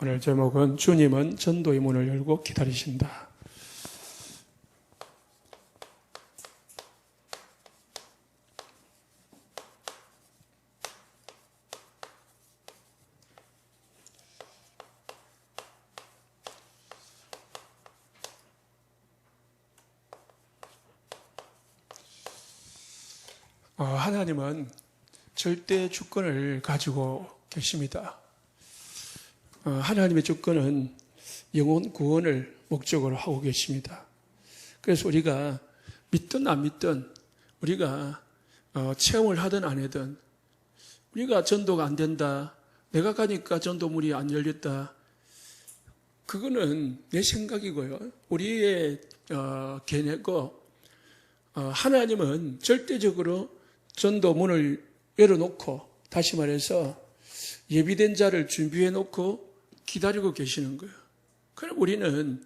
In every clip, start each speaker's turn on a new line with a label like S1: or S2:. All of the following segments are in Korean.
S1: 오늘 제목은 주님은 전도의 문을 열고 기다리신다. 하나님은 절대 주권을 가지고 계십니다. 하나님의 주권은 영혼 구원을 목적으로 하고 계십니다. 그래서 우리가 믿든 안 믿든, 우리가 체험을 하든 안 하든, 우리가 전도가 안 된다, 내가 가니까 전도문이 안 열렸다, 그거는 내 생각이고요. 우리의 견해고, 하나님은 절대적으로 전도문을 열어놓고, 다시 말해서 예비된 자를 준비해 놓고 기다리고 계시는 거예요. 그럼 우리는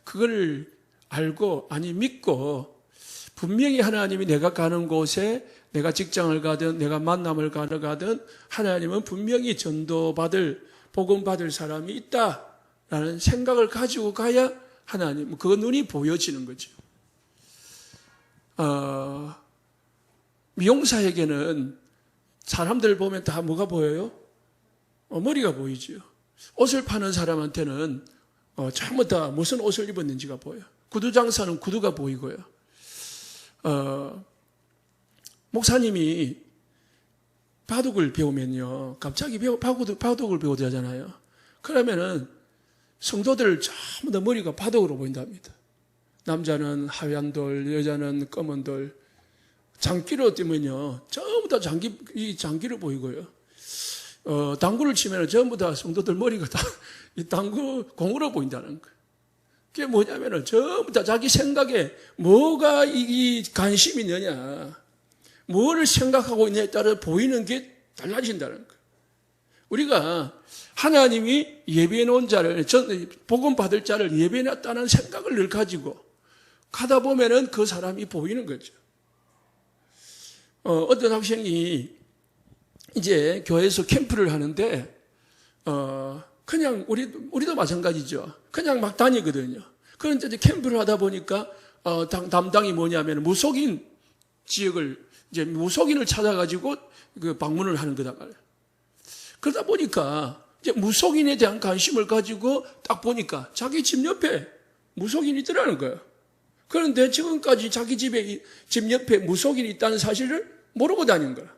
S1: 그걸 알고, 아니 믿고, 분명히 하나님이 내가 가는 곳에, 내가 직장을 가든 내가 만남을 가든 하나님은 분명히 전도받을, 복음받을 사람이 있다라는 생각을 가지고 가야 하나님, 그 눈이 보여지는 거죠. 미용사에게는 사람들 보면 다 뭐가 보여요? 머리가 보이죠. 옷을 파는 사람한테는 전부 다 무슨 옷을 입었는지가 보여요. 구두 장사는 구두가 보이고요. 목사님이 바둑을 배우면요, 갑자기 바둑을 배우자 하잖아요. 그러면은 성도들 전부 다 머리가 바둑으로 보인답니다. 남자는 하얀 돌, 여자는 검은 돌, 장기로 뜨면요, 전부 다 장기로 보이고요. 당구를 치면 전부 다 성도들 머리가 다 이 당구 공으로 보인다는 거예요. 그게 뭐냐면은 전부 다 자기 생각에 뭐가 이 관심이 있느냐, 뭐를 생각하고 있느냐에 따라 보이는 게 달라진다는 거예요. 우리가 하나님이 예비해 놓은 자를, 복음 받을 자를 예비해 놨다는 생각을 늘 가지고 가다 보면은 그 사람이 보이는 거죠. 어떤 학생이 이제 교회에서 캠프를 하는데, 그냥 우리도 마찬가지죠. 그냥 막 다니거든요. 그런데 이제 캠프를 하다 보니까, 담당이 뭐냐면 무속인 지역을, 이제 무속인을 찾아가지고 그 방문을 하는 거다 말이에요. 그러다 보니까 이제 무속인에 대한 관심을 가지고 딱 보니까 자기 집 옆에 무속인이 있더라는 거예요. 그런데 지금까지 자기 집 옆에 무속인이 있다는 사실을 모르고 다닌 거야.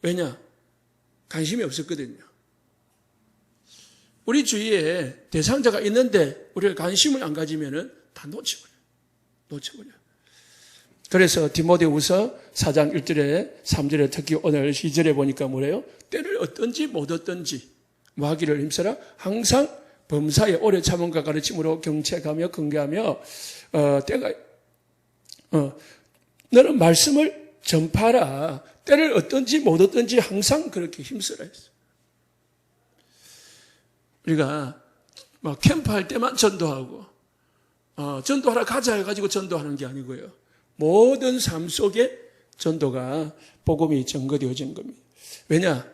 S1: 왜냐? 관심이 없었거든요. 우리 주위에 대상자가 있는데 우리가 관심을 안 가지면은 다 놓쳐버려. 그래서 디모데후서 4장 1절에 3절에 특히 오늘 2절에 보니까 뭐래요? 때를 얻든지 못 얻든지 뭐 하기를 힘써라. 항상 범사에 오래 참음과 가르침으로 경책하며 긍개하며 너는 말씀을 전파하라. 때를 얻든지 못 얻든지 항상 그렇게 힘쓰라 했어요. 우리가 캠프할 때만 전도하고 전도하러 가자 해가지고 전도하는 게 아니고요. 모든 삶 속에 전도가 복음이 증거되어진 겁니다. 왜냐?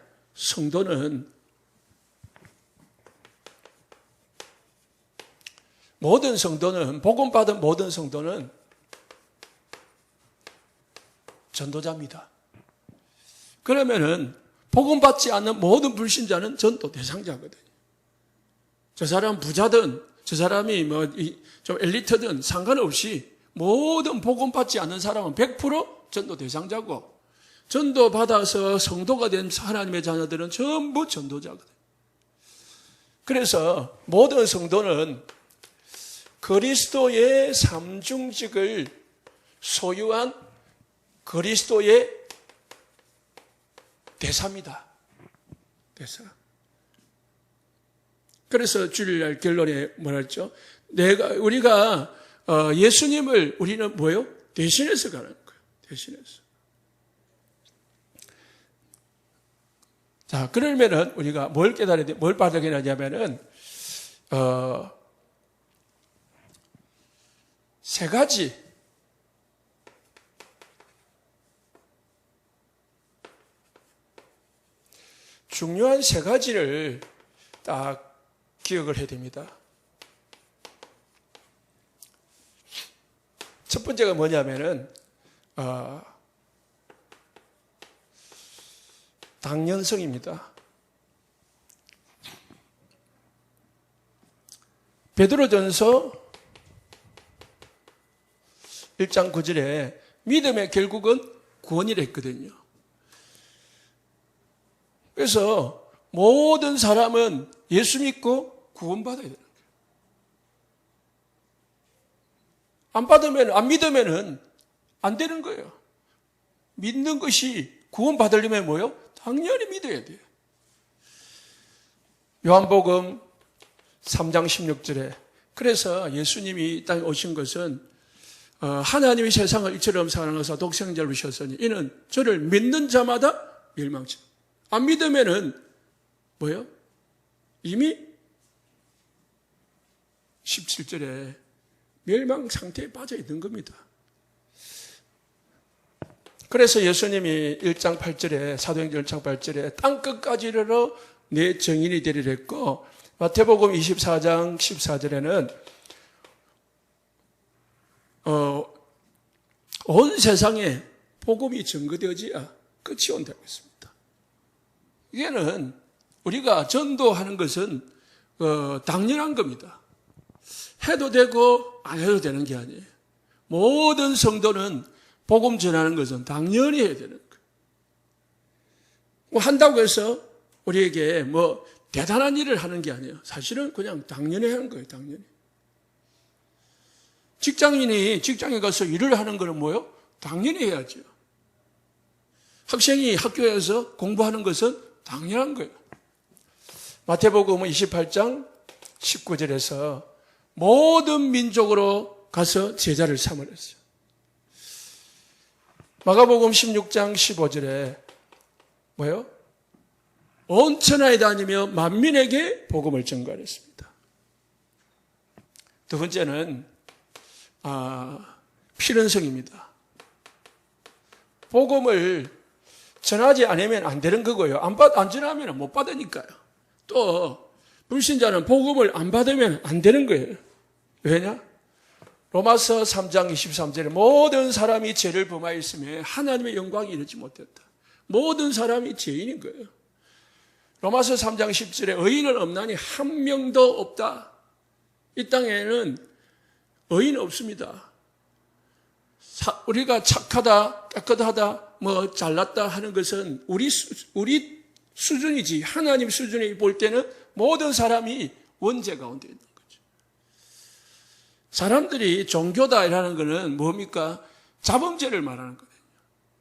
S1: 모든 성도는, 복음 받은 모든 성도는 전도자입니다. 그러면은 복음 받지 않는 모든 불신자는 전도 대상자거든요. 저 사람 부자든 저 사람이 좀 엘리트든 상관없이 모든 복음 받지 않는 사람은 100% 전도 대상자고, 전도 받아서 성도가 된 하나님의 자녀들은 전부 전도자거든요. 그래서 모든 성도는 그리스도의 삼중직을 소유한 그리스도의 대사입니다. 대사. 그래서 주일날 결론에 뭐라 했죠? 우리가 예수님을 우리는 뭐예요? 대신해서 가는 거예요. 대신해서. 자, 그러면은 우리가 뭘 깨달아야 돼? 뭘 발견하냐면은 세 가지 중요한 세 가지를 딱 기억을 해야 됩니다. 첫 번째가 뭐냐면은 당연성입니다. 베드로전서 1장 9절에 믿음의 결국은 구원이라 했거든요. 그래서 모든 사람은 예수 믿고 구원받아야 되는 거예요. 안 믿으면은 안 되는 거예요. 믿는 것이 구원받으려면 뭐요? 당연히 믿어야 돼요. 요한복음 3장 16절에 그래서 예수님이 이 땅에 오신 것은 하나님이 세상을 이처럼 사랑하사 독생자를 주셨으니 이는 저를 믿는 자마다 멸망치. 안 믿으면은 뭐요? 이미 17절에 멸망 상태에 빠져 있는 겁니다. 그래서 예수님이 1장 8절에 사도행전 1장 8절에 땅끝까지 이르러 내 증인이 되리라 했고 마태복음 24장 14절에는 온 세상에 복음이 증거되어져야 끝이 온다고 했습니다. 이게는 우리가 전도하는 것은 당연한 겁니다. 해도 되고 안 해도 되는 게 아니에요. 모든 성도는 복음 전하는 것은 당연히 해야 되는 거예요. 뭐 한다고 해서 우리에게 뭐 대단한 일을 하는 게 아니에요. 사실은 그냥 당연히 하는 거예요. 당연히. 직장인이 직장에 가서 일을 하는 거는 뭐예요? 당연히 해야죠. 학생이 학교에서 공부하는 것은 당연한 거예요. 마태복음 28장 19절에서 모든 민족으로 가서 제자를 삼으랬어요. 마가복음 16장 15절에 뭐예요? 온 천하에 다니며 만민에게 복음을 전가했습니다. 두 번째는 필연성입니다. 복음을 전하지 않으면 안 되는 거고요. 안 전하면 못 받으니까요. 또 불신자는 복음을 안 받으면 안 되는 거예요. 왜냐? 로마서 3장 23절에 모든 사람이 죄를 범하였으며 하나님의 영광이 이르지 못했다. 모든 사람이 죄인인 거예요. 로마서 3장 10절에 의인은 없나니 한 명도 없다. 이 땅에는 의인 없습니다. 우리가 착하다, 깨끗하다, 뭐 잘났다 하는 것은 우리 수준이지 하나님 수준에 볼 때는 모든 사람이 원죄 가운데 있는 거죠. 사람들이 종교다라는 것은 뭡니까? 자범죄를 말하는 거예요.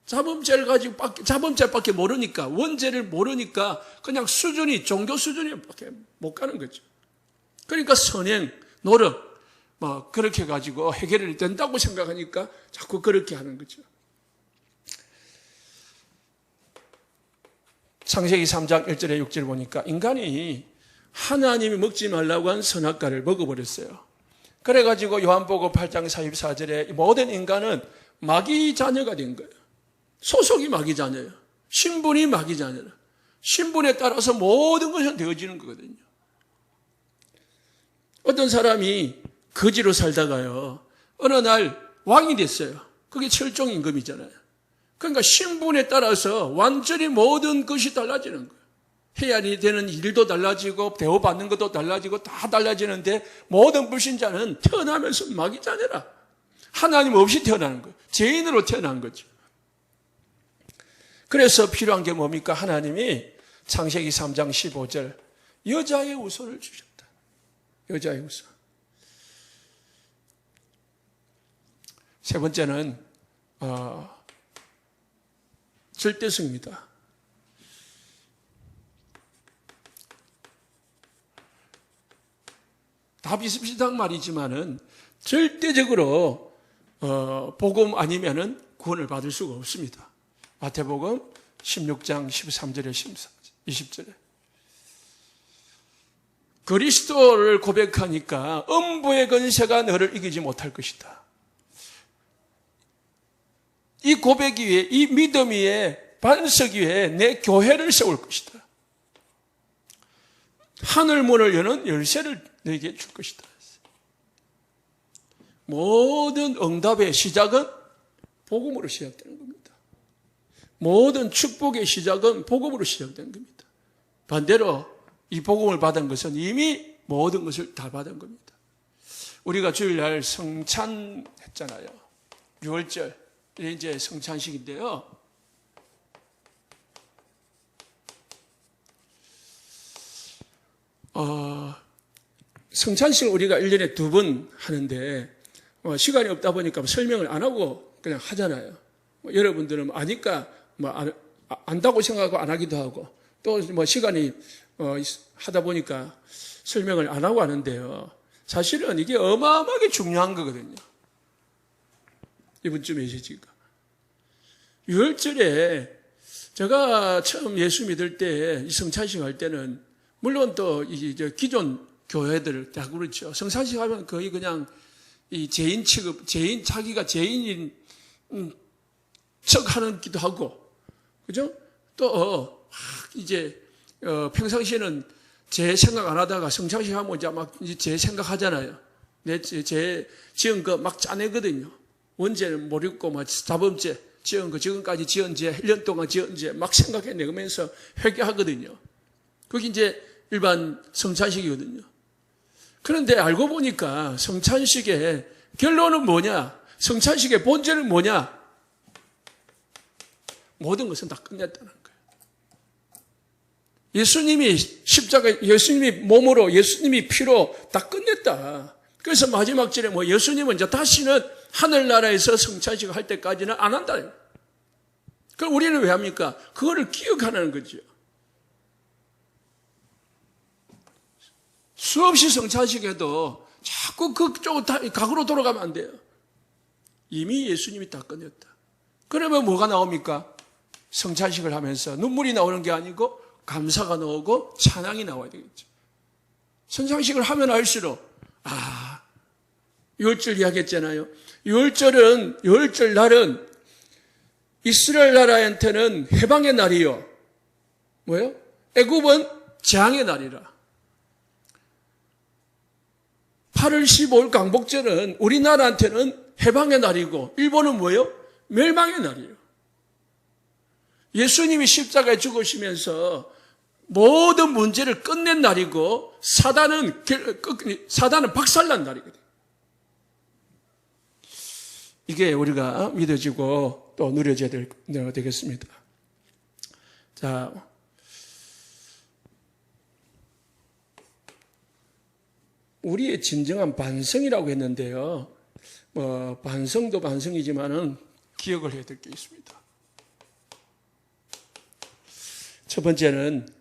S1: 자범죄를 가지고 자범죄밖에 모르니까 원죄를 모르니까 그냥 수준이 종교 수준에밖에 못 가는 거죠. 그러니까 선행, 노력 뭐 그렇게 가지고 해결이 된다고 생각하니까 자꾸 그렇게 하는 거죠. 창세기 3장 1절에 6절 보니까 인간이 하나님이 먹지 말라고 한 선악과를 먹어버렸어요. 그래가지고 요한복음 8장 44절에 모든 인간은 마귀 자녀가 된 거예요. 소속이 마귀 자녀예요. 신분이 마귀 자녀예요. 신분에 따라서 모든 것은 되어지는 거거든요. 어떤 사람이 거지로 살다가요. 어느 날 왕이 됐어요. 그게 철종 임금이잖아요. 그러니까 신분에 따라서 완전히 모든 것이 달라지는 거예요. 해야 되는 일도 달라지고 대우받는 것도 달라지고 다 달라지는데 모든 불신자는 태어나면서 마귀 자녀라. 하나님 없이 태어나는 거예요. 죄인으로 태어난 거죠. 그래서 필요한 게 뭡니까? 하나님이 창세기 3장 15절 여자의 후손을 주셨다. 여자의 후손. 세 번째는 절대성입니다. 다 비슷비슷한 말이지만은 절대적으로 복음 아니면은 구원을 받을 수가 없습니다. 마태복음 16장 13절에 20절에 그리스도를 고백하니까 음부의 권세가 너를 이기지 못할 것이다. 이 고백 위에, 이 믿음 위에, 반석 위에 내 교회를 세울 것이다. 하늘 문을 여는 열쇠를 너에게 줄 것이다. 모든 응답의 시작은 복음으로 시작되는 겁니다. 모든 축복의 시작은 복음으로 시작되는 겁니다. 반대로 이 복음을 받은 것은 이미 모든 것을 다 받은 겁니다. 우리가 주일날 성찬했잖아요. 6월절 이제 성찬식인데요. 성찬식을 우리가 1년에 2번 하는데 시간이 없다 보니까 설명을 안 하고 그냥 하잖아요. 여러분들은 아니까 안다고 생각하고 안 하기도 하고 또 시간이 하다 보니까 설명을 안 하고 하는데요. 사실은 이게 어마어마하게 중요한 거거든요. 이번 주 메시지가. 6월절에 제가 처음 예수 믿을 때 이 성찬식 할 때는 물론 또 기존 교회들 다 그렇죠. 성찬식 하면 거의 그냥 이 죄인 취급, 자기가 죄인인 척 하는 기도 하고, 그죠? 또, 이제, 평상시에는 죄 생각 안 하다가 성찬식 하면 이제 막 죄 생각하잖아요. 내 죄 지은 거 막 짜내거든요. 원죄는 모르고 막 자범죄 지은 거, 지금까지 지은 죄, 1년 동안 지은 죄 막 생각해내면서 회개하거든요. 그게 이제 일반 성찬식이거든요. 그런데 알고 보니까 성찬식의 결론은 뭐냐? 성찬식의 본질은 뭐냐? 모든 것은 다 끝냈다는 거예요. 예수님이 예수님이 몸으로, 예수님이 피로 다 끝냈다. 그래서 마지막 절에 예수님은 이제 다시는 하늘나라에서 성찬식을 할 때까지는 안 한다. 그럼 우리는 왜 합니까? 그거를 기억하는 거죠. 수없이 성찬식에도 자꾸 그쪽 각으로 돌아가면 안 돼요. 이미 예수님이 다 끝냈다. 그러면 뭐가 나옵니까? 성찬식을 하면서 눈물이 나오는 게 아니고 감사가 나오고 찬양이 나와야 되겠죠. 성찬식을 하면 할수록 6월절 이야기했잖아요. 6월절 날은 이스라엘 나라한테는 해방의 날이요. 뭐요? 애굽은 재앙의 날이라. 8월 15일 광복절은 우리나라한테는 해방의 날이고 일본은 뭐예요? 멸망의 날이에요. 예수님이 십자가에 죽으시면서 모든 문제를 끝낸 날이고 사단은 박살난 날이거든요. 이게 우리가 믿어지고 또 누려져야 되겠습니다. 자, 우리의 진정한 반성이라고 했는데요. 반성도 반성이지만은 기억을 해야 될 게 있습니다. 첫 번째는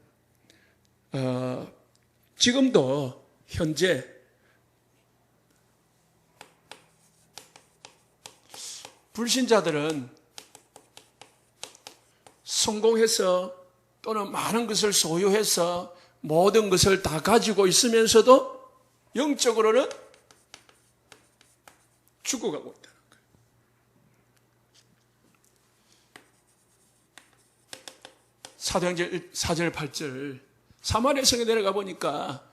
S1: 지금도 현재 불신자들은 성공해서 또는 많은 것을 소유해서 모든 것을 다 가지고 있으면서도 영적으로는 죽어가고 있다는 거예요. 사도행전 4절 8절 사마리아 성에 내려가 보니까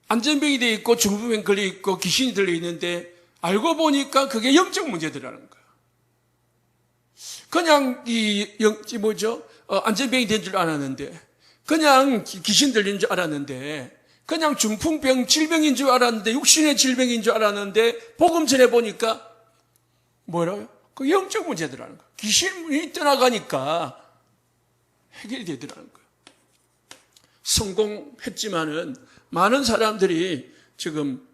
S1: 안전병이 되어 있고 중풍병 걸려 있고 귀신이 들려 있는데 알고 보니까 그게 영적 문제들이라는 거예요. 그냥 안전병이 된 줄 알았는데, 그냥 귀신 들린 줄 알았는데, 그냥 중풍병 질병인 줄 알았는데, 육신의 질병인 줄 알았는데, 복음 전해 보니까 뭐라고요? 그 영적 문제들이라는 거예요. 귀신이 떠나가니까 해결이 되더라는 거예요. 성공했지만은 많은 사람들이 지금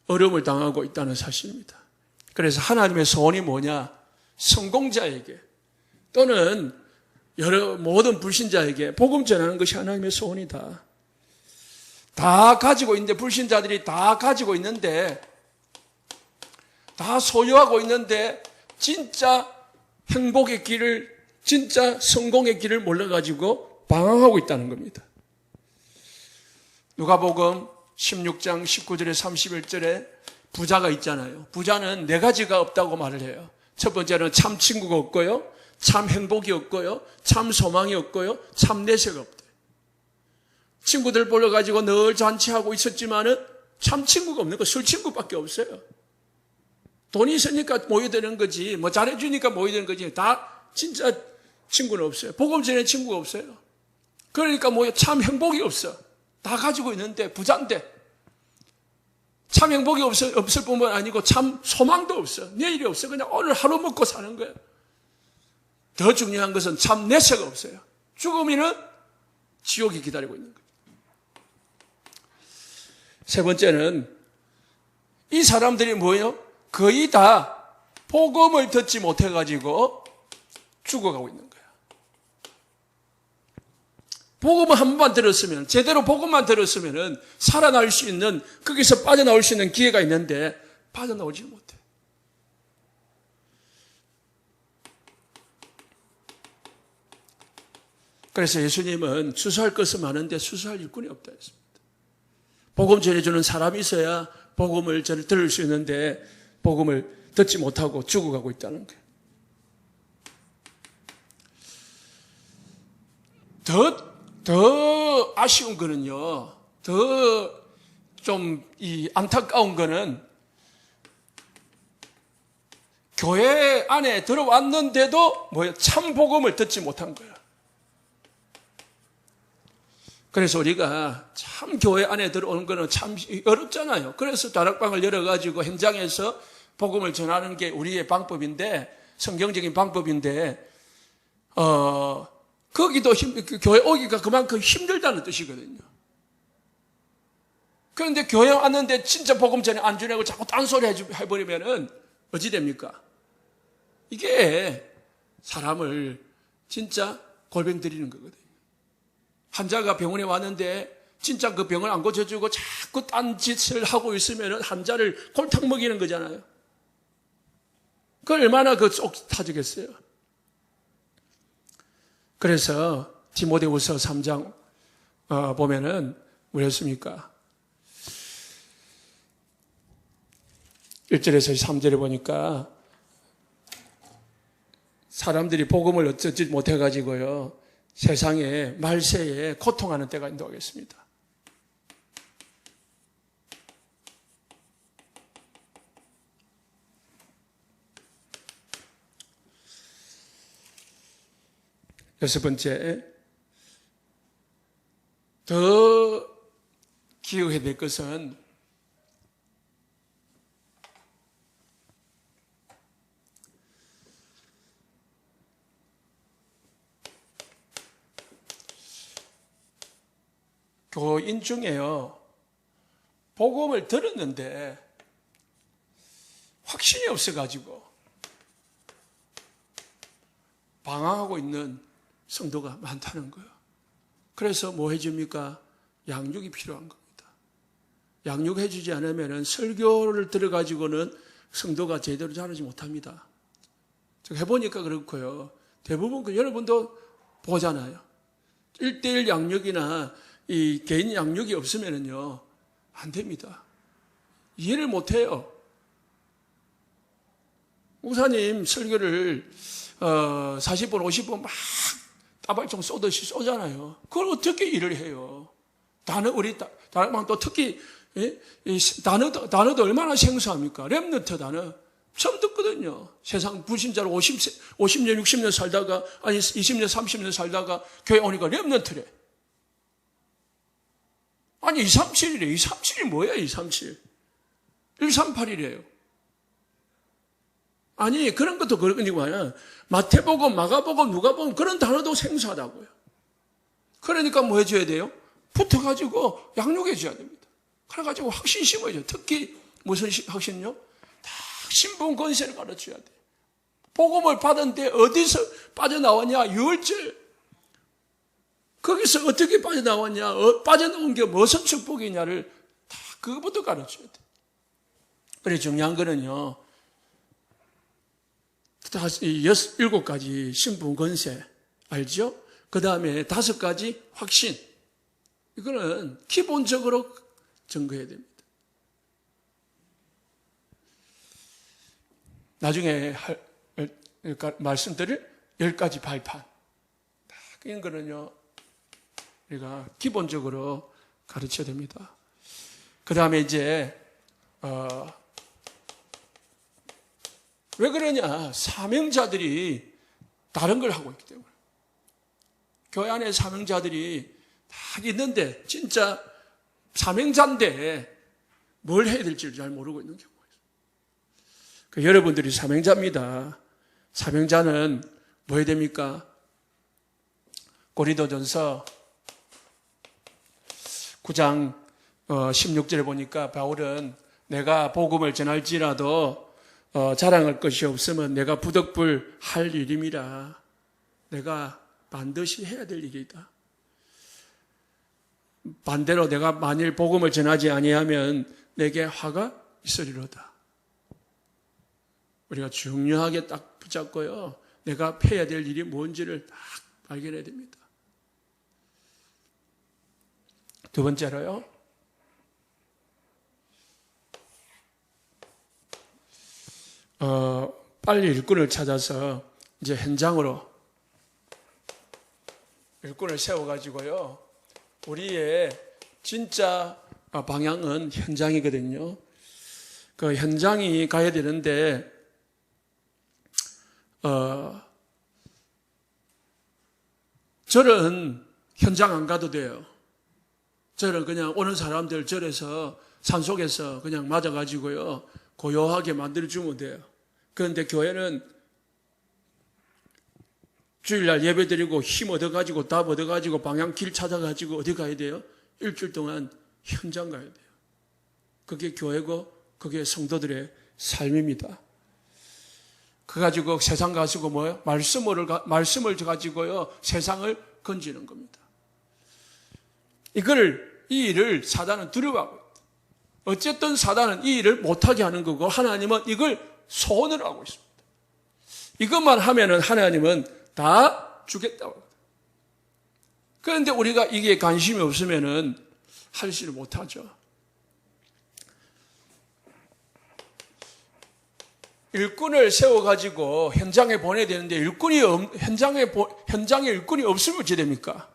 S1: 어려움을 당하고 있다는 사실입니다. 그래서 하나님의 소원이 뭐냐? 성공자에게 또는 모든 불신자에게 복음 전하는 것이 하나님의 소원이다. 다 가지고 있는데, 불신자들이 다 가지고 있는데, 다 소유하고 있는데 진짜 행복의 길을, 진짜 성공의 길을 몰라가지고 방황하고 있다는 겁니다. 누가복음 16장 19절에 31절에 부자가 있잖아요. 부자는 4가지가 없다고 말을 해요. 첫 번째는 참 친구가 없고요, 참 행복이 없고요, 참 소망이 없고요, 참 내세가 없대요. 친구들 불러가지고 늘 잔치하고 있었지만은 참 친구가 없는 거 술 친구밖에 없어요. 돈이 있으니까 모여드는 거지, 뭐 잘해주니까 모여드는 거지, 다 진짜 친구는 없어요. 복음 전에 친구가 없어요. 그러니까 뭐 참 행복이 없어. 다 가지고 있는데 부자인데 참 행복이 없을 뿐만 아니고 참 소망도 없어. 내일이 없어. 그냥 오늘 하루 먹고 사는 거예요. 더 중요한 것은 참 내세가 없어요. 죽으면은 지옥이 기다리고 있는 거예요. 세 번째는 이 사람들이 뭐예요? 거의 다 복음을 듣지 못해가지고 죽어가고 있는 거예요. 복음을 한 번만 들었으면, 제대로 복음만 들었으면 살아날 수 있는, 거기서 빠져나올 수 있는 기회가 있는데 빠져나오지 못해. 그래서 예수님은 수수할 것은 많은데 수수할 일꾼이 없다 했습니다. 복음 전해주는 사람이 있어야 복음을 들을 수 있는데 복음을 듣지 못하고 죽어가고 있다는 거예요. 더 아쉬운 거는요, 더 좀 안타까운 거는 교회 안에 들어왔는데도 참 복음을 듣지 못한 거예요. 그래서 우리가 참 교회 안에 들어오는 거는 참 어렵잖아요. 그래서 다락방을 열어가지고 현장에서 복음을 전하는 게 우리의 방법인데, 성경적인 방법인데, 거기도 교회 오기가 그만큼 힘들다는 뜻이거든요. 그런데 교회 왔는데 진짜 복음 전에 안 주냐고 자꾸 딴소리 해버리면은 어찌 됩니까? 이게 사람을 진짜 골병 들이는 거거든요. 환자가 병원에 왔는데 진짜 그 병을 안 고쳐주고 자꾸 딴 짓을 하고 있으면 환자를 골탕 먹이는 거잖아요. 그 얼마나 속 타지겠어요. 그래서 디모데후서 3장 보면은 뭐랬습니까? 1절에서 3절에 보니까 사람들이 복음을 어쩌지 못해가지고요, 세상에 말세에 고통하는 때가 인도하겠습니다. 여섯 번째, 더 기억해야 될 것은 교인 중에요, 복음을 들었는데 확신이 없어가지고 방황하고 있는 성도가 많다는 거예요. 그래서 뭐 해줍니까? 양육이 필요한 겁니다. 양육해주지 않으면 설교를 들어가지고는 성도가 제대로 자라지 못합니다. 제가 해보니까 그렇고요. 대부분 여러분도 보잖아요. 1:1 양육이나 이 개인 양육이 없으면은요, 안 됩니다. 이해를 못 해요. 목사님 설교를 40분, 50분 막 따발총 쏘듯이 쏘잖아요. 그걸 어떻게 일을 해요? 우리 다락방 또 특히 단어도 얼마나 생소합니까? 렘넌트 단어 처음 듣거든요. 세상 불신자로 50년, 60년 살다가, 아니 20년, 30년 살다가 교회 오니까 렘넌트래. 아니 237이래. 237이 뭐야 237? 138이래요. 아니 그런 것도 그러니까 마태복음, 마가복음, 누가복음 그런 단어도 생소하다고요. 그러니까 뭐 해줘야 돼요? 붙어가지고 양육해줘야 됩니다. 그래가지고 확신 심어야죠. 특히 무슨 확신요? 다 신분 권세를 가르쳐야 돼. 복음을 받은데 어디서 빠져나왔냐? 6월절. 거기서 어떻게 빠져나왔냐? 빠져나온 게 무슨 축복이냐를 다 그것부터 가르쳐야 돼. 그래 중요한 거는요, 7가지 신분 권세 알죠? 그 다음에 5가지 확신. 이거는 기본적으로 증거해야 됩니다. 나중에 말씀드릴 10가지 발판. 이런 거는요, 우리가 기본적으로 가르쳐야 됩니다. 그 다음에 이제 왜 그러냐? 사명자들이 다른 걸 하고 있기 때문에. 교회 안에 사명자들이 다 있는데 진짜 사명자인데 뭘 해야 될지 잘 모르고 있는 경우가 있어요. 여러분들이 사명자입니다. 사명자는 뭐 해야 됩니까? 고린도전서 9장 16절에 보니까 바울은 내가 복음을 전할지라도 자랑할 것이 없으면 내가 부득불 할 일임이라. 내가 반드시 해야 될 일이다. 반대로 내가 만일 복음을 전하지 아니하면 내게 화가 있으리로다. 우리가 중요하게 딱 붙잡고요. 내가 해야 될 일이 뭔지를 딱 발견해야 됩니다. 두 번째로요. 빨리 일꾼을 찾아서 이제 현장으로 일꾼을 세워가지고요. 우리의 진짜 방향은 현장이거든요. 그 현장이 가야 되는데, 절은 현장 안 가도 돼요. 절은 그냥 오는 사람들 절에서 산속에서 그냥 맞아가지고요. 고요하게 만들어주면 돼요. 그런데 교회는 주일날 예배 드리고 힘 얻어가지고 답 얻어가지고 방향 길 찾아가지고 어디 가야 돼요? 일주일 동안 현장 가야 돼요. 그게 교회고 그게 성도들의 삶입니다. 그 가지고 세상 가지고 뭐예요? 말씀을 가지고요. 세상을 건지는 겁니다. 이 일을 사단은 두려워하고 있다. 어쨌든 사단은 이 일을 못하게 하는 거고 하나님은 이걸 소원을 하고 있습니다. 이것만 하면은 하나님은 다 주겠다고 합니다. 그런데 우리가 이게 관심이 없으면은 하지를 못하죠. 일꾼을 세워가지고 현장에 보내야 되는데 현장에 일꾼이 없으면 어찌 됩니까?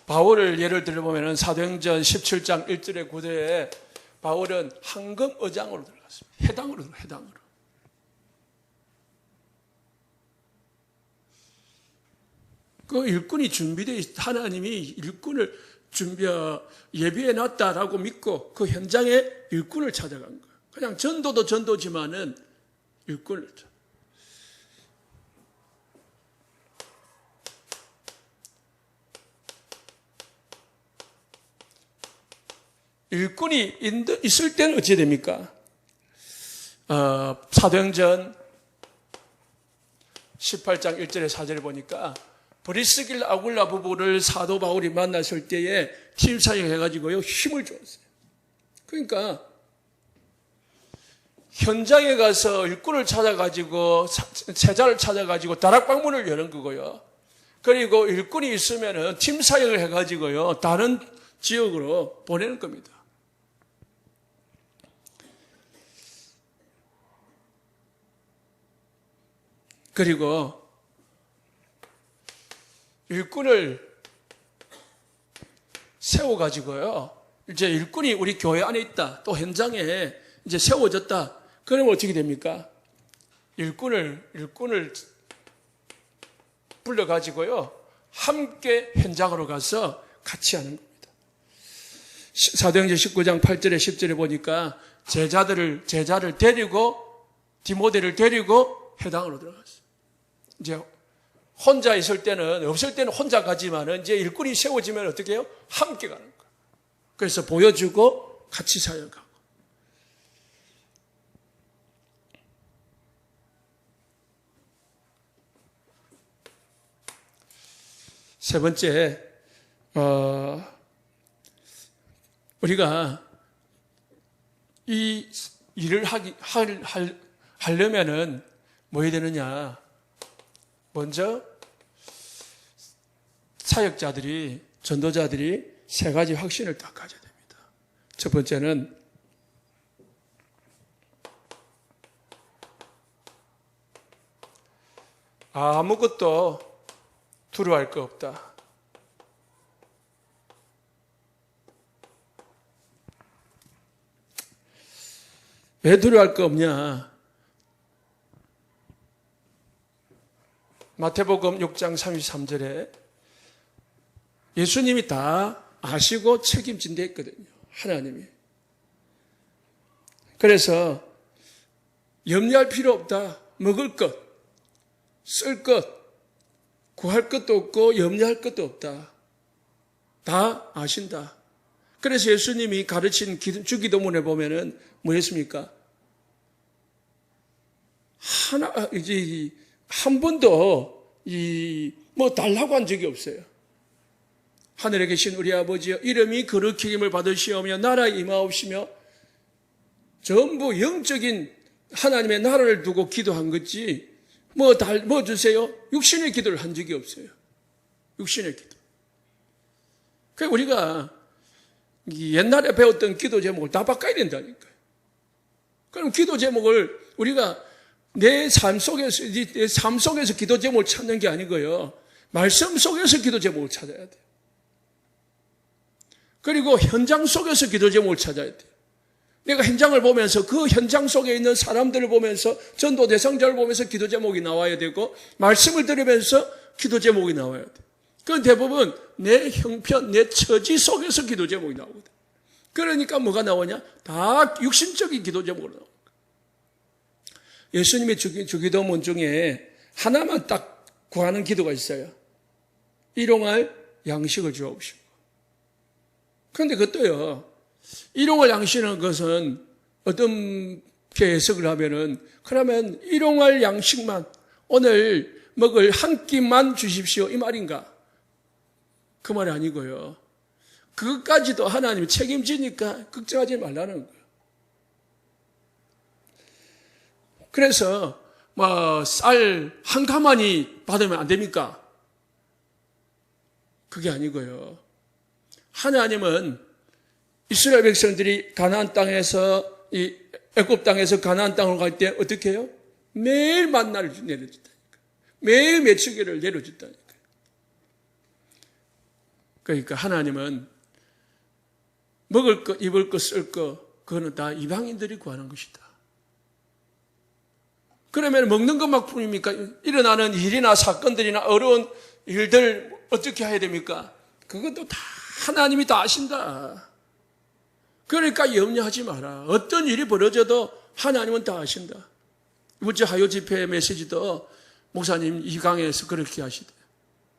S1: 바울을 예를 들어보면 사도행전 17장 1절에 9절에 바울은 황금의장으로 들어갔습니다. 해당으로. 그 일꾼이 준비되어 하나님이 일꾼을 예비해 놨다라고 믿고 그 현장에 일꾼을 찾아간 거예요. 그냥 전도도 전도지만은 일꾼을 찾아간. 일꾼이 있을 때는 어찌 됩니까? 사도행전 18장 1절에 4절에 보니까 브리스길 아굴라 부부를 사도 바울이 만났을 때에 팀사역 해가지고요 힘을 줬어요. 그러니까 현장에 가서 일꾼을 찾아가지고 제자를 찾아가지고 다락방문을 여는 거고요. 그리고 일꾼이 있으면은 팀사역을 해가지고요 다른 지역으로 보내는 겁니다. 그리고 일꾼을 세워가지고요. 이제 일꾼이 우리 교회 안에 있다. 또 현장에 이제 세워졌다. 그러면 어떻게 됩니까? 일꾼을 불러가지고요. 함께 현장으로 가서 같이 하는 겁니다. 사도행전 19장 8절에 10절에 보니까 제자를 데리고 디모데를 데리고 회당으로 들어갔어요. 이제 혼자 있을 때는 없을 때는 혼자 가지만은 이제 일꾼이 세워지면 어떻게 해요? 함께 가는 거예요. 그래서 보여주고 같이 사역하고. 세 번째, 우리가 이 일을 하려면은 뭐 해야 되느냐? 먼저 사역자들이, 전도자들이 세 가지 확신을 딱 가져야 됩니다. 첫 번째는 아무것도 두려워할 거 없다. 왜 두려워할 거 없냐? 마태복음 6장 33절에 예수님이 다 아시고 책임진 데 있거든요. 하나님이. 그래서 염려할 필요 없다. 먹을 것, 쓸 것, 구할 것도 없고 염려할 것도 없다. 다 아신다. 그래서 예수님이 가르친 주기도문에 보면은 뭐 했습니까? 한 번도 뭐 달라고 한 적이 없어요. 하늘에 계신 우리 아버지여, 이름이 거룩히 힘을 받으시오며 나라에 임하옵시며, 전부 영적인 하나님의 나라를 두고 기도한 거지, 뭐 주세요? 육신의 기도를 한 적이 없어요. 육신의 기도. 그러니까 우리가 옛날에 배웠던 기도 제목을 다 바꿔야 된다니까요. 그럼 기도 제목을 우리가 내 삶 속에서 기도 제목을 찾는 게 아니고요. 말씀 속에서 기도 제목을 찾아야 돼요. 그리고 현장 속에서 기도 제목을 찾아야 돼요. 내가 현장을 보면서 그 현장 속에 있는 사람들을 보면서 전도 대상자를 보면서 기도 제목이 나와야 되고 말씀을 들으면서 기도 제목이 나와야 돼요. 그건 대부분 내 형편, 내 처지 속에서 기도 제목이 나오거든. 그러니까 뭐가 나오냐? 다 육신적인 기도 제목으로 나옵니다. 예수님의 주기도문 중에 하나만 딱 구하는 기도가 있어요. 일용할 양식을 주옵시고. 그런데 그것도요, 일용할 양식이라는 것은 어떻게 해석을 하면은, 그러면 일용할 양식만, 오늘 먹을 한 끼만 주십시오, 이 말인가? 그 말이 아니고요. 그것까지도 하나님이 책임지니까 걱정하지 말라는 거예요. 그래서 쌀 한 가마니 받으면 안 됩니까? 그게 아니고요. 하나님은 이스라엘 백성들이 가나안 땅에서 애굽 땅에서 가나안 땅으로 갈 때 어떻게 해요? 매일 만나를 내려준다니까. 매일 메추기를 내려준다니까. 그러니까 하나님은 먹을 것, 입을 것, 쓸 것, 그거는 다 이방인들이 구하는 것이다. 그러면 먹는 것만큼입니까? 일어나는 일이나 사건들이나 어려운 일들 어떻게 해야 됩니까? 그것도 다 하나님이 다 아신다. 그러니까 염려하지 마라. 어떤 일이 벌어져도 하나님은 다 아신다. 이번 주 하요 집회 메시지도 목사님 2강에서 그렇게 하시대요.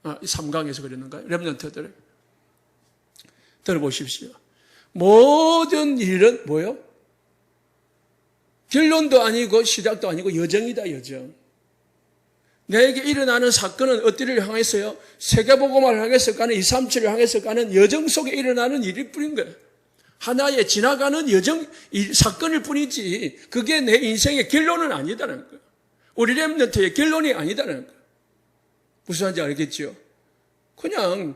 S1: 3강에서 그랬는가요? 렘넌트들. 들어보십시오. 모든 일은 뭐요? 결론도 아니고 시작도 아니고 여정이다, 여정. 내게 일어나는 사건은 어디를 향해서요? 세계복음화를 향해서 가는 237을 향해서 가는 여정 속에 일어나는 일일 뿐인 거예요. 하나의 지나가는 여정, 사건일 뿐이지 그게 내 인생의 결론은 아니다는 거예요. 우리 렘넌트의 결론이 아니다는 거예요. 무슨 말인지 알겠죠? 그냥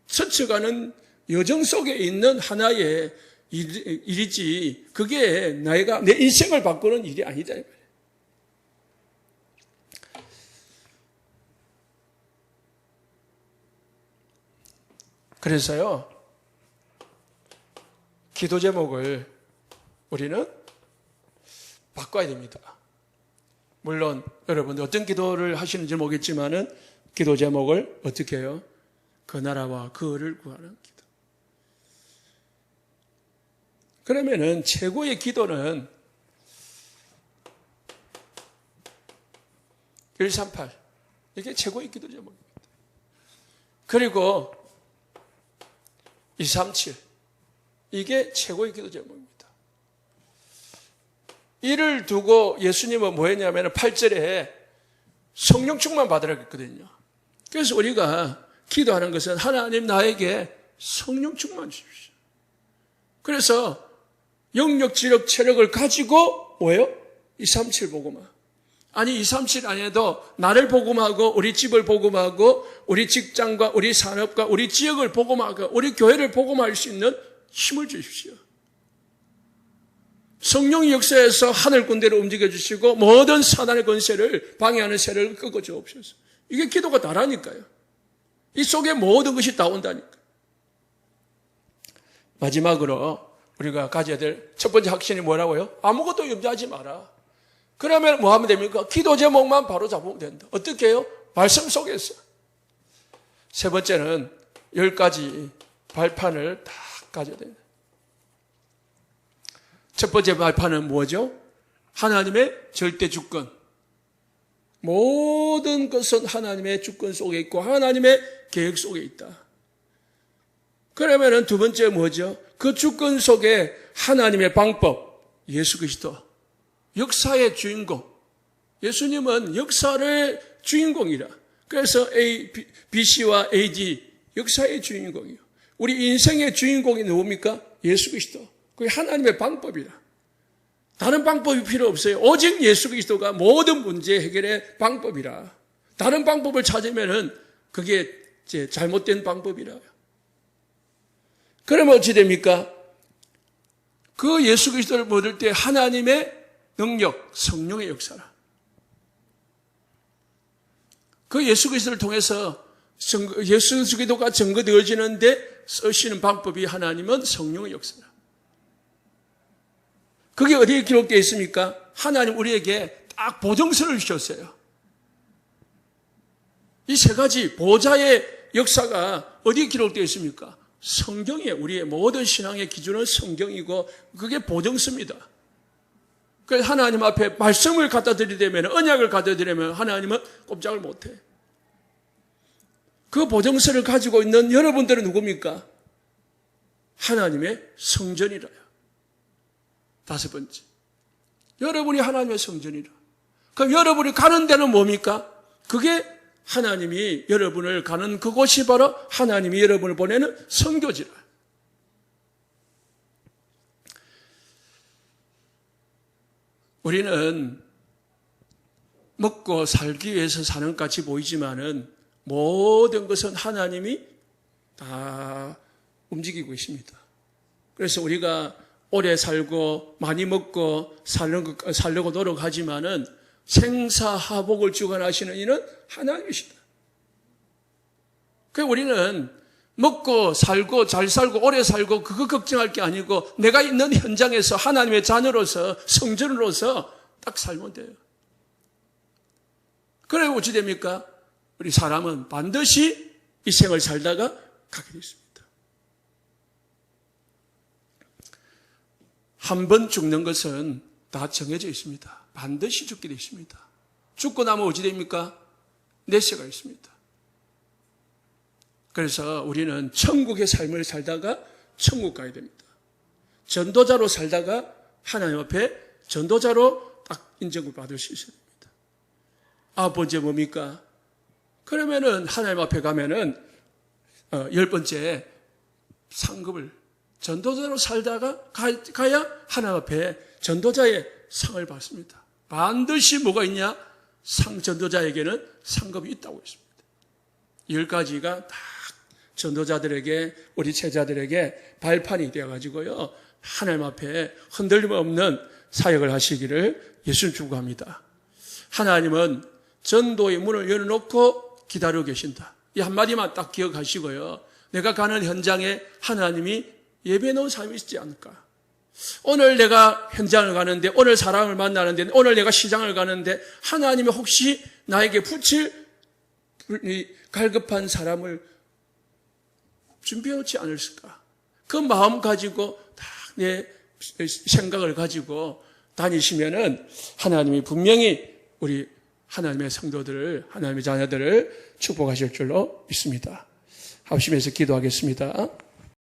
S1: 스쳐가는 여정 속에 있는 하나의 일이지 그게 내가 내 인생을 바꾸는 일이 아니다. 그래서요, 기도 제목을 우리는 바꿔야 됩니다. 물론 여러분들 어떤 기도를 하시는지 모르겠지만은 기도 제목을 어떻게 해요? 그 나라와 그를 구하는 기도. 그러면은 최고의 기도는 138. 이게 최고의 기도 제목입니다. 그리고 237. 이게 최고의 기도 제목입니다. 이를 두고 예수님은 뭐 했냐면 8절에 성령 충만 받으라고 했거든요. 그래서 우리가 기도하는 것은 하나님 나에게 성령 충만 주십시오. 그래서 영력, 지력, 체력을 가지고 뭐예요? 237 복음화. 아니 237 아니어도 나를 복음하고 우리 집을 복음하고 우리 직장과 우리 산업과 우리 지역을 복음하고 우리 교회를 복음할 수 있는 힘을 주십시오. 성령의 역사에서 하늘 군대를 움직여 주시고 모든 사단의 권세를 방해하는 세력을 끄고 주옵소서. 이게 기도가 다라니까요. 이 속에 모든 것이 다 온다니까. 마지막으로 우리가 가져야 될 첫 번째 확신이 뭐라고요? 아무것도 염려하지 마라. 그러면 뭐 하면 됩니까? 기도 제목만 바로 잡으면 된다. 어떻게 해요? 말씀 속에서. 세 번째는 10가지 발판을 다 가져야 됩니다. 첫 번째 발판은 뭐죠? 하나님의 절대 주권. 모든 것은 하나님의 주권 속에 있고 하나님의 계획 속에 있다. 그러면은 두 번째 뭐죠? 그 주권 속에 하나님의 방법, 예수 그리스도, 역사의 주인공. 예수님은 역사의 주인공이라. 그래서 BC와 AD, 역사의 주인공이요. 우리 인생의 주인공이 누굽니까? 예수 그리스도. 그게 하나님의 방법이라. 다른 방법이 필요 없어요. 오직 예수 그리스도가 모든 문제 해결의 방법이라. 다른 방법을 찾으면은 그게 이제 잘못된 방법이라. 그러면 어찌 됩니까? 그 예수 그리스도를 믿을 때 하나님의 능력, 성령의 역사라. 그 예수 그리스도를 통해서 예수 그리스도가 증거되어지는데 쓰시는 방법이 하나님은 성령의 역사라. 그게 어디에 기록되어 있습니까? 하나님 우리에게 딱 보증서를 주셨어요. 이 세 가지 보좌의 역사가 어디에 기록되어 있습니까? 성경이에요. 우리의 모든 신앙의 기준은 성경이고 그게 보증서입니다. 그래서 하나님 앞에 말씀을 갖다 드리려면, 언약을 갖다 드리려면 하나님은 꼼짝을 못해. 그 보증서를 가지고 있는 여러분들은 누굽니까? 하나님의 성전이라요. 다섯 번째. 여러분이 하나님의 성전이라. 그럼 여러분이 가는 데는 뭡니까? 그게 하나님이 여러분을 가는 그곳이 바로 하나님이 여러분을 보내는 선교지라. 우리는 먹고 살기 위해서 사는 것 같이 보이지만은 모든 것은 하나님이 다 움직이고 있습니다. 그래서 우리가 오래 살고 많이 먹고 살려고 노력하지만은 생사하복을 주관하시는 이는 하나님이시다. 그래서 우리는 먹고 살고 잘 살고 오래 살고 그거 걱정할 게 아니고 내가 있는 현장에서 하나님의 자녀로서 성전으로서 딱 살면 돼요. 그래 어찌 됩니까? 우리 사람은 반드시 이 생을 살다가 가게 되습니다. 한 번 죽는 것은 다 정해져 있습니다. 반드시 죽게 되어 있습니다. 죽고 나면 어찌 됩니까? 내세가 있습니다. 그래서 우리는 천국의 삶을 살다가 천국 가야 됩니다. 전도자로 살다가 하나님 앞에 전도자로 딱 인정을 받을 수 있어야 됩니다. 아홉 번째 뭡니까? 그러면은 하나님 앞에 가면은 10번째 상급을 전도자로 살다가 가야 하나님 앞에 전도자의 상을 받습니다. 반드시 뭐가 있냐? 전도자에게는 상급이 있다고 했습니다. 10가지가 다 전도자들에게, 우리 제자들에게 발판이 되어가지고요, 하나님 앞에 흔들림 없는 사역을 하시기를 예수님 축복합니다. 하나님은 전도의 문을 열어놓고 기다리고 계신다. 이 한마디만 딱 기억하시고요. 내가 가는 현장에 하나님이 예배해 놓은 삶이 있지 않을까. 오늘 내가 현장을 가는데, 오늘 사람을 만나는데, 오늘 내가 시장을 가는데 하나님이 혹시 나에게 붙일 갈급한 사람을 준비해 놓지 않을까. 그 마음 가지고 딱 내 생각을 가지고 다니시면은 하나님이 분명히 우리 하나님의 성도들을, 하나님의 자녀들을 축복하실 줄로 믿습니다. 합심해서 기도하겠습니다.